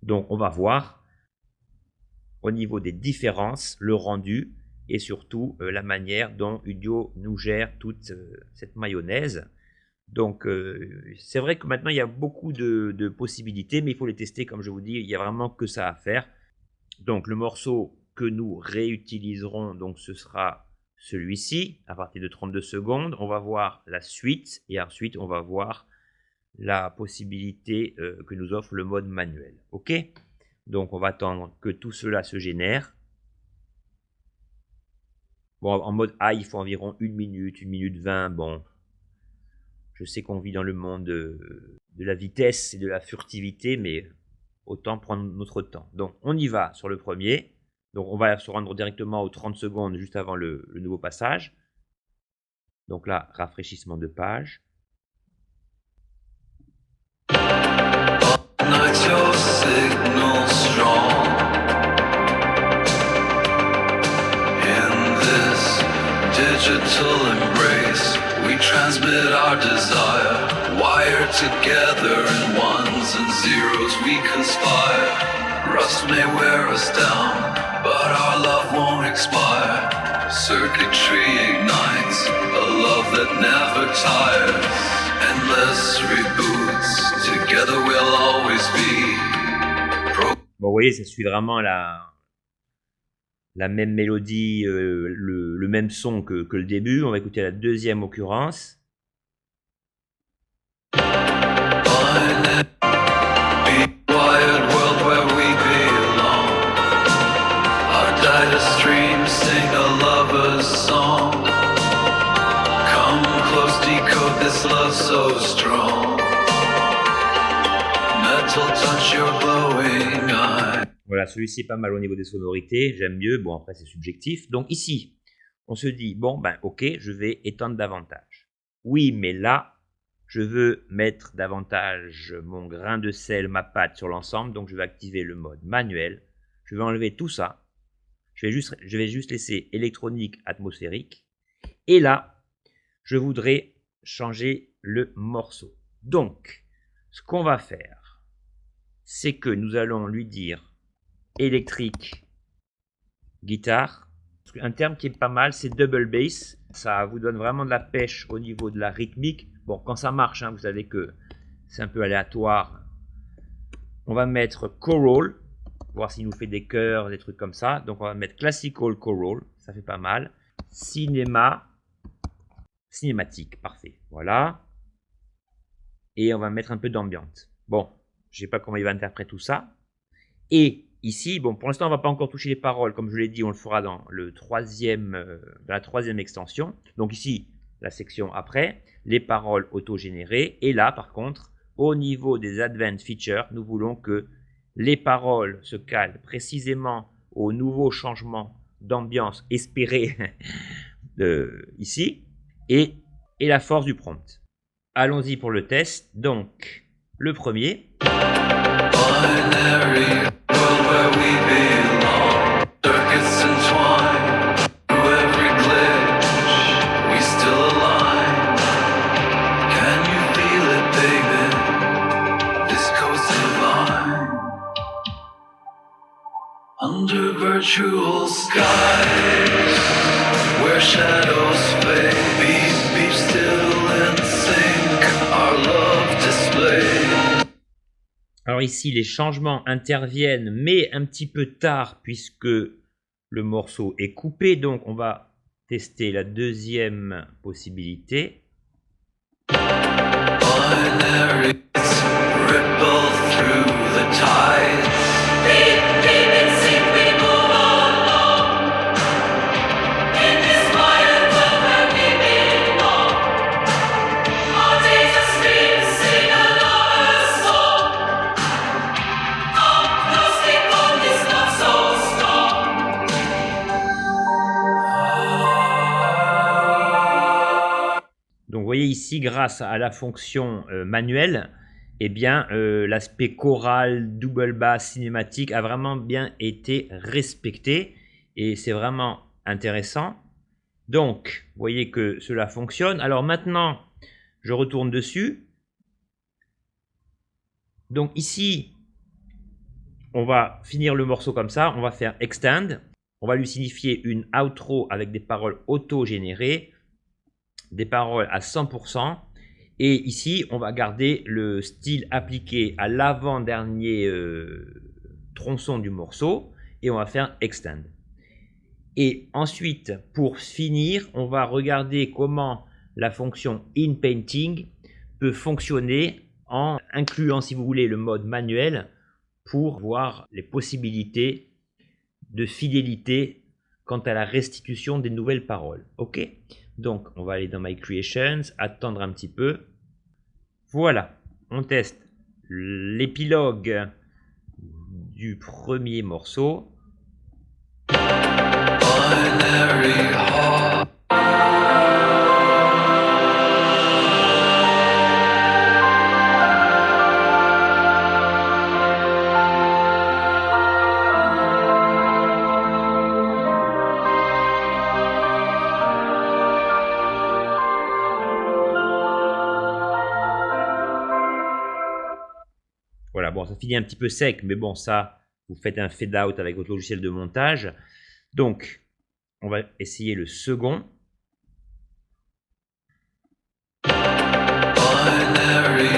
S1: Donc on va voir au niveau des différences le rendu et surtout la manière dont Udio nous gère toute cette mayonnaise. Donc c'est vrai que maintenant il y a beaucoup de possibilités, mais il faut les tester, comme je vous dis, il n'y a vraiment que ça à faire. Donc le morceau que nous réutiliserons, donc ce sera celui-ci, à partir de 32 secondes. On va voir la suite et ensuite on va voir la possibilité que nous offre le mode manuel. Ok? Donc on va attendre que tout cela se génère. Bon, en mode high, il faut environ 1 minute 20. Bon, je sais qu'on vit dans le monde de la vitesse et de la furtivité, mais autant prendre notre temps. Donc on y va sur le premier. Donc on va se rendre directement aux 30 secondes juste avant le nouveau passage. Donc là, rafraîchissement de page.
S3: Night, your signal strong. In this digital embrace, we transmit our desire. Wired together in ones and zeros, we conspire. Rust may wear us down, but our love won't expire. Circuitry ignites a love that never tires. Endless reboots, together we'll always be.
S1: Bon, vous voyez, ça suit vraiment la même mélodie, le même son que le début. On va écouter la deuxième occurrence.
S3: Wired world where we belong. Our data streams sing a lover's song. Come close, decode this love so strong. Metal touch your glowing eye.
S1: Voilà, celui-ci est pas mal au niveau des sonorités. J'aime mieux. Bon, après, c'est subjectif. Donc ici, on se dit, bon, ben ok, je vais étendre davantage. Oui, mais là, je veux mettre davantage mon grain de sel, ma pâte sur l'ensemble. Donc je vais activer le mode manuel. Je vais enlever tout ça. Je vais juste laisser électronique atmosphérique. Et là, je voudrais changer le morceau. Donc, ce qu'on va faire, c'est que nous allons lui dire électrique guitare. Un terme qui est pas mal, c'est double bass. Ça vous donne vraiment de la pêche au niveau de la rythmique. Bon, quand ça marche, hein, vous savez que c'est un peu aléatoire. On va mettre choral, voir s'il nous fait des chœurs, des trucs comme ça. Donc on va mettre classical choral, ça fait pas mal. Cinématique, parfait. Voilà. Et on va mettre un peu d'ambiance. Bon, je sais pas comment il va interpréter tout ça. Et ici, bon, pour l'instant, on va pas encore toucher les paroles. Comme je l'ai dit, on le fera dans la troisième extension. Donc ici, la section après, les paroles auto-générées. Et là, par contre, au niveau des Advanced Features, nous voulons que les paroles se calent précisément au nouveau changement d'ambiance espéré ici et la force du prompt. Allons-y pour le test. Donc, le premier.
S3: Binary world where we belong. Circuits entwined through every glitch. We still align. Can you feel it, baby? This coast divine. Under virtual skies, where shadows fade. Beep, beep, still in sync. Our love displayed.
S1: Alors ici, les changements interviennent, mais un petit peu tard, puisque le morceau est coupé. Donc, on va tester la deuxième possibilité.
S3: Binary ripple through the tide.
S2: Deep, deep in sync we move along. In this wild world where we belong. Our days are streams sing another song. Come closely, hold this love so strong.
S1: Donc, vous voyez ici, grâce à la fonction manuelle, eh bien, l'aspect choral, double bass, cinématique a vraiment bien été respecté. Et c'est vraiment intéressant. Donc, vous voyez que cela fonctionne. Alors maintenant, je retourne dessus. Donc ici, on va finir le morceau comme ça. On va faire extend. On va lui signifier une outro avec des paroles auto-générées, des paroles à 100%. Et ici, on va garder le style appliqué à l'avant-dernier tronçon du morceau. Et on va faire extend. Et ensuite, pour finir, on va regarder comment la fonction inPainting peut fonctionner en incluant, si vous voulez, le mode manuel pour voir les possibilités de fidélité quant à la restitution des nouvelles paroles. Ok? Donc, on va aller dans My Creations, attendre un petit peu. Voilà, on teste l'épilogue du premier morceau.
S3: Binary heart.
S1: Voilà, bon, ça finit un petit peu sec, mais bon, ça, vous faites un fade out avec votre logiciel de montage. Donc, on va essayer le second.
S3: Binary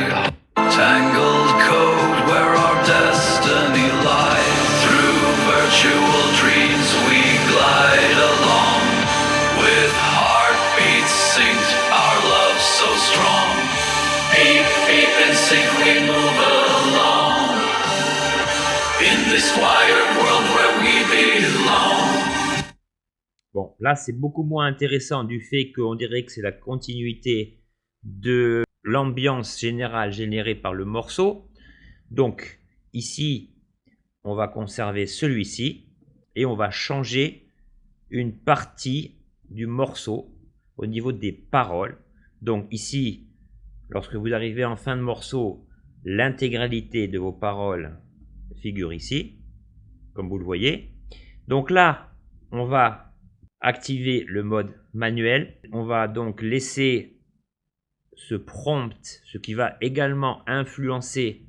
S3: tangled code where our destiny lies. Through virtual dreams we glide along. With heartbeats synced, our love so strong. Beep, beep in sync we move along. In this quiet world where we belong.
S1: Bon, là, c'est beaucoup moins intéressant du fait qu'on dirait que c'est la continuité de l'ambiance générale générée par le morceau. Donc, ici, on va conserver celui-ci et on va changer une partie du morceau au niveau des paroles. Donc, ici, lorsque vous arrivez en fin de morceau, l'intégralité de vos paroles figure ici, comme vous le voyez. Donc là, on va activer le mode manuel. On va donc laisser ce prompt, ce qui va également influencer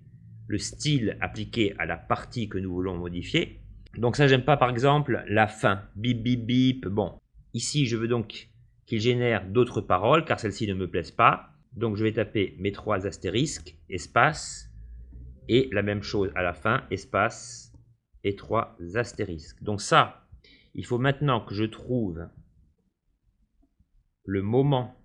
S1: le style appliqué à la partie que nous voulons modifier. Donc ça, j'aime pas par exemple la fin, bip bip bip. Bon, ici je veux donc qu'il génère d'autres paroles, car celles-ci ne me plaisent pas. Donc je vais taper mes 3 astérisques, espace, et la même chose à la fin, espace, et 3 astérisques. Donc ça, il faut maintenant que je trouve le moment,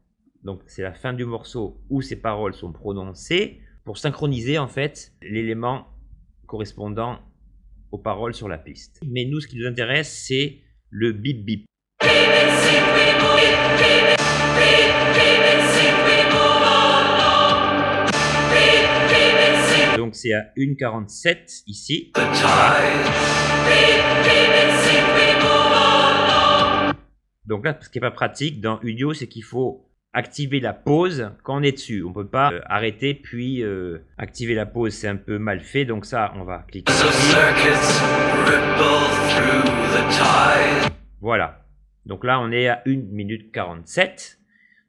S1: donc c'est la fin du morceau où ces paroles sont prononcées, pour synchroniser en fait l'élément correspondant aux paroles sur la piste. Mais nous, ce qui nous intéresse, c'est le bip bip. Donc c'est à 1,47 ici. Donc là, ce qui n'est pas pratique dans Udio, c'est qu'il faut activer la pause quand on est dessus. On ne peut pas arrêter puis activer la pause, c'est un peu mal fait. Donc ça, on va cliquer ici. Voilà. Donc là, on est à 1 minute 47.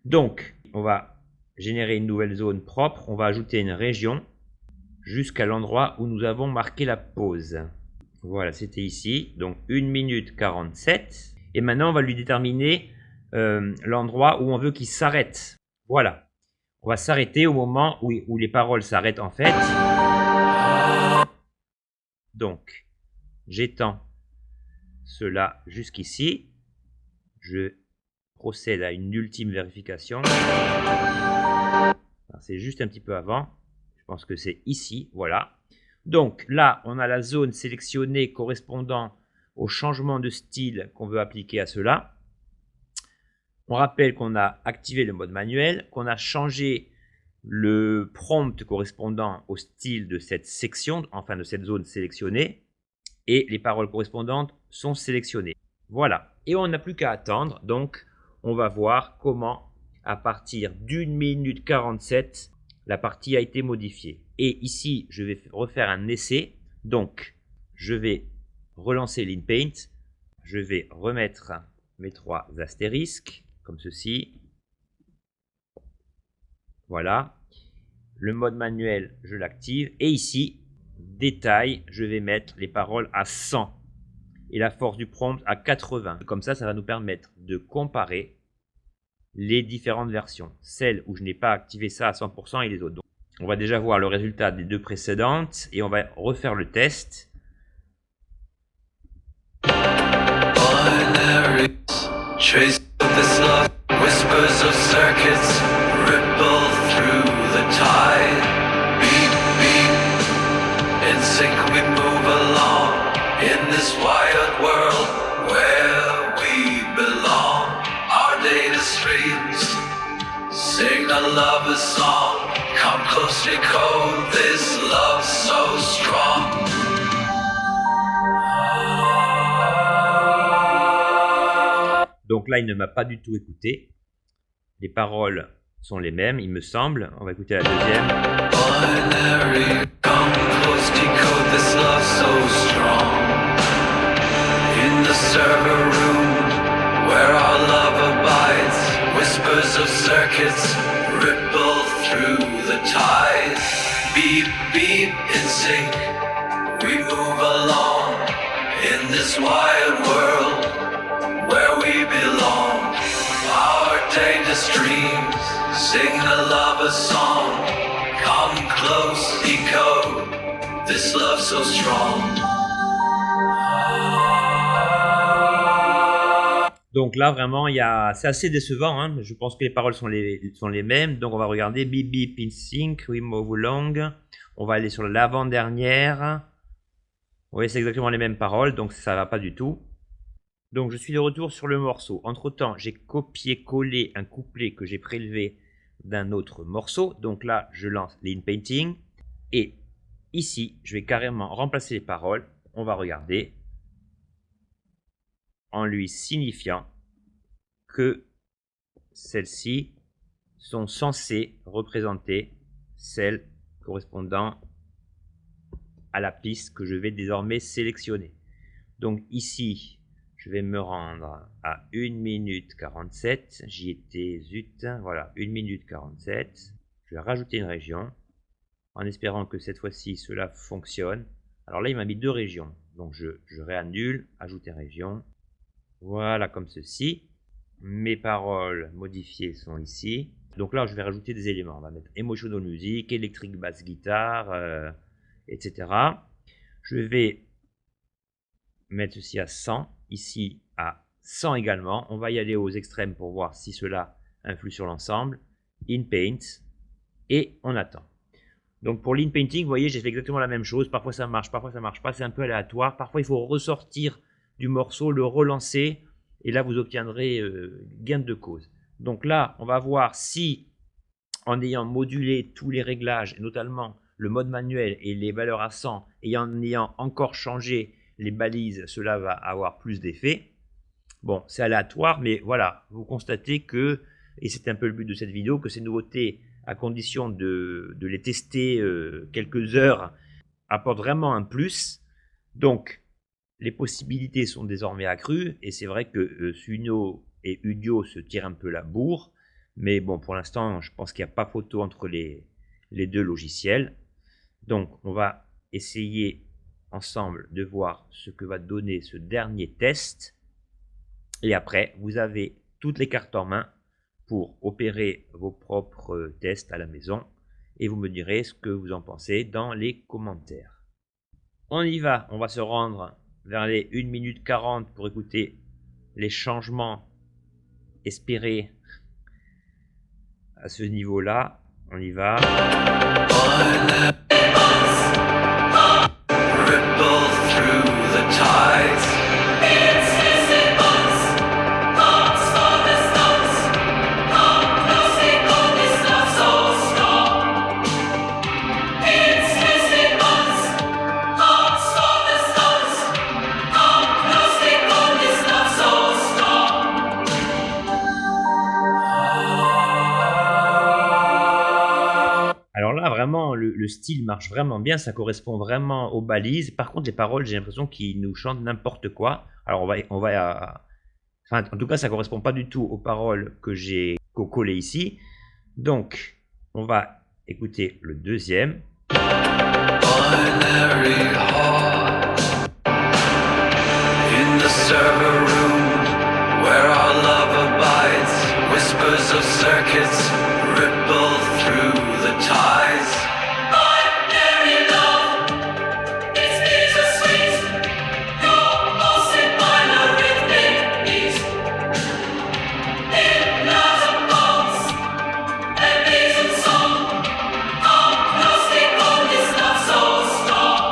S1: Donc, on va générer une nouvelle zone propre. On va ajouter une région jusqu'à l'endroit où nous avons marqué la pause. Voilà, c'était ici. Donc 1 minute 47. Et maintenant, on va lui déterminer l'endroit où on veut qu'il s'arrête. Voilà. On va s'arrêter au moment où les paroles s'arrêtent en fait. Donc, j'étends cela jusqu'ici. Je procède à une ultime vérification. C'est juste un petit peu avant. Je pense que c'est ici. Voilà. Donc là, on a la zone sélectionnée correspondant au changement de style qu'on veut appliquer à cela. On rappelle qu'on a activé le mode manuel, qu'on a changé le prompt correspondant au style de cette section, enfin de cette zone sélectionnée, et les paroles correspondantes sont sélectionnées. Voilà, et on n'a plus qu'à attendre, donc on va voir comment, à partir d'1 minute 47, la partie a été modifiée. Et ici, je vais refaire un essai, donc je vais relancer l'InPaint, je vais remettre mes 3 astérisques, comme ceci. Voilà. Le mode manuel, je l'active. Et ici, détail, je vais mettre les paroles à 100. Et la force du prompt à 80. Comme ça, ça va nous permettre de comparer les différentes versions. Celle où je n'ai pas activé ça à 100% et les autres. Donc, on va déjà voir le résultat des 2 précédentes. Et on va refaire le test.
S3: This love, whispers of circuits ripple through the tide. Beat, beat, in sync we move along in this wild world where we belong. Our data streams sing a lover's song. Come close, decode this love so strong.
S1: Donc là, il ne m'a pas du tout écouté. Les paroles sont les mêmes, il me semble. On va écouter la deuxième.
S3: Binary, come close, decode this love so strong. In the server room, where our love abides, whispers of circuits ripple through the tides. Beep, beep, in sync, we move along in this wild world where we belong. Our data streams sing a lover's song. Come close, decode this love so strong.
S1: Donc là, vraiment, c'est assez décevant. Hein. Je pense que les paroles sont les mêmes. Donc on va regarder Beep Beep in Sync, We Move Along. On va aller sur l'avant-dernière. Vous voyez, c'est exactement les mêmes paroles, donc ça ne va pas du tout. Donc je suis de retour sur le morceau. Entre-temps, j'ai copié-collé un couplet que j'ai prélevé d'un autre morceau. Donc là, je lance l'InPainting. Et ici, je vais carrément remplacer les paroles. On va regarder en lui signifiant que celles-ci sont censées représenter celles correspondant à la piste que je vais désormais sélectionner. Donc ici, je vais me rendre à 1 minute 47. J'y étais, zut. Voilà, 1 minute 47. Je vais rajouter une région en espérant que cette fois-ci cela fonctionne. Alors là, il m'a mis 2 régions. Donc je réannule, ajouter région. Voilà, comme ceci. mes paroles modifiées sont ici. Donc là, je vais rajouter des éléments. On va mettre Emotional Music, Electric Bass Guitar, etc. Je vais mettre ceci à 100, ici à 100 également. On va y aller aux extrêmes pour voir si cela influe sur l'ensemble. In Paint, et on attend. Donc pour l'in painting, vous voyez, j'ai fait exactement la même chose. Parfois ça marche pas, c'est un peu aléatoire. Parfois il faut ressortir du morceau, le relancer, et là vous obtiendrez gain de cause. Donc là, on va voir si, en ayant modulé tous les réglages, et notamment le mode manuel et les valeurs à 100, et en ayant encore changé les balises, cela va avoir plus d'effet. Bon, c'est aléatoire, mais voilà, vous constatez que, et c'est un peu le but de cette vidéo, que ces nouveautés, à condition de les tester quelques heures, apportent vraiment un plus. Donc, les possibilités sont désormais accrues, et c'est vrai que Suno et Udio se tirent un peu la bourre, mais bon, pour l'instant, je pense qu'il n'y a pas photo entre les deux logiciels. Donc, on va essayer ensemble de voir ce que va donner ce dernier test, et après, vous avez toutes les cartes en main pour opérer vos propres tests à la maison, et vous me direz ce que vous en pensez dans les commentaires. On y va, on va se rendre vers les 1 minute 40 pour écouter les changements espérés à ce niveau-là. On y va.
S3: Ripple through the tides.
S1: Alors là, vraiment, le style marche vraiment bien, ça correspond vraiment aux balises. Par contre, les paroles, j'ai l'impression qu'ils nous chantent n'importe quoi. Alors enfin, en tout cas, ça correspond pas du tout aux paroles que j'ai collées ici. Donc, on va écouter le deuxième.
S3: Binary heart in the server room where our love abides. Whispers of circuits ripple through the tides. Binary love, it's bittersweet. Your pulsing minor rhythmic beat. In loves of bones and beats and song. Agnostic on is not so strong.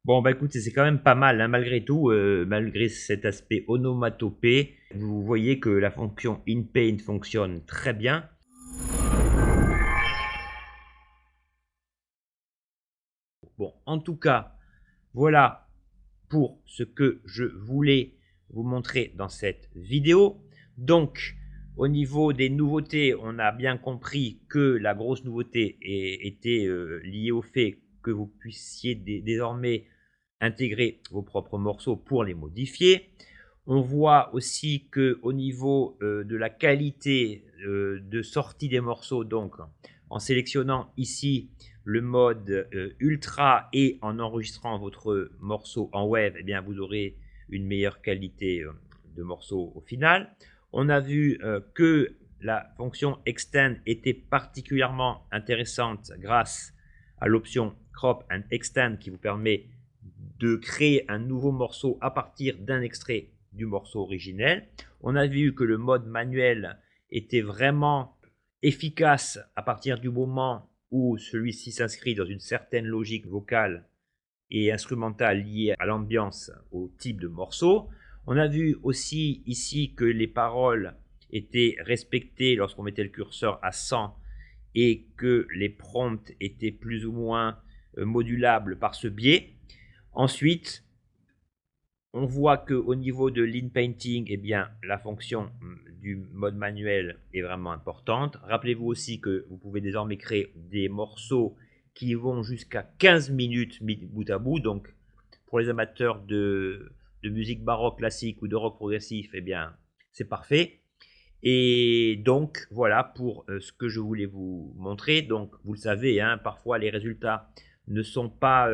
S1: Bon, bah écoutez, c'est quand même pas mal, hein, malgré tout, malgré cet aspect onomatopée. Vous voyez que la fonction InPaint fonctionne très bien. Bon, en tout cas, voilà pour ce que je voulais vous montrer dans cette vidéo. Donc, au niveau des nouveautés, on a bien compris que la grosse nouveauté était liée au fait que vous puissiez désormais intégrer vos propres morceaux pour les modifier. On voit aussi que au niveau de la qualité de sortie des morceaux, donc en sélectionnant ici le mode ultra et en enregistrant votre morceau en wave, eh bien vous aurez une meilleure qualité de morceau au final. On a vu que la fonction Extend était particulièrement intéressante grâce à l'option Crop and Extend qui vous permet de créer un nouveau morceau à partir d'un extrait du morceau originel. On a vu que le mode manuel était vraiment efficace à partir du moment où celui-ci s'inscrit dans une certaine logique vocale et instrumentale liée à l'ambiance, au type de morceau. On a vu aussi ici que les paroles étaient respectées lorsqu'on mettait le curseur à 100 et que les prompts étaient plus ou moins modulable par ce biais. Ensuite, on voit qu'au niveau de l'in-painting, eh bien, la fonction du mode manuel est vraiment importante. Rappelez-vous aussi que vous pouvez désormais créer des morceaux qui vont jusqu'à 15 minutes mis bout à bout. Donc, pour les amateurs de musique baroque classique ou de rock progressif, eh bien, c'est parfait. Et donc, voilà pour ce que je voulais vous montrer. Donc, vous le savez, hein, parfois les résultats ne sont pas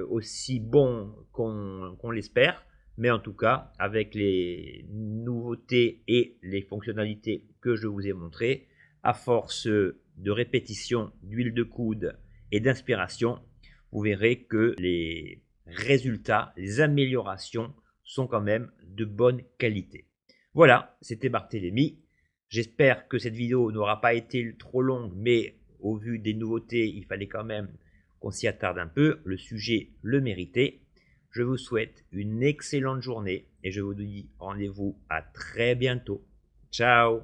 S1: aussi bons qu'on l'espère. Mais en tout cas, avec les nouveautés et les fonctionnalités que je vous ai montrées, à force de répétition, d'huile de coude et d'inspiration, vous verrez que les résultats, les améliorations sont quand même de bonne qualité. Voilà, c'était Barthélémy. J'espère que cette vidéo n'aura pas été trop longue, mais au vu des nouveautés, il fallait quand même qu'on s'y attarde un peu. Le sujet le méritait. Je vous souhaite une excellente journée et je vous dis rendez-vous à très bientôt. Ciao!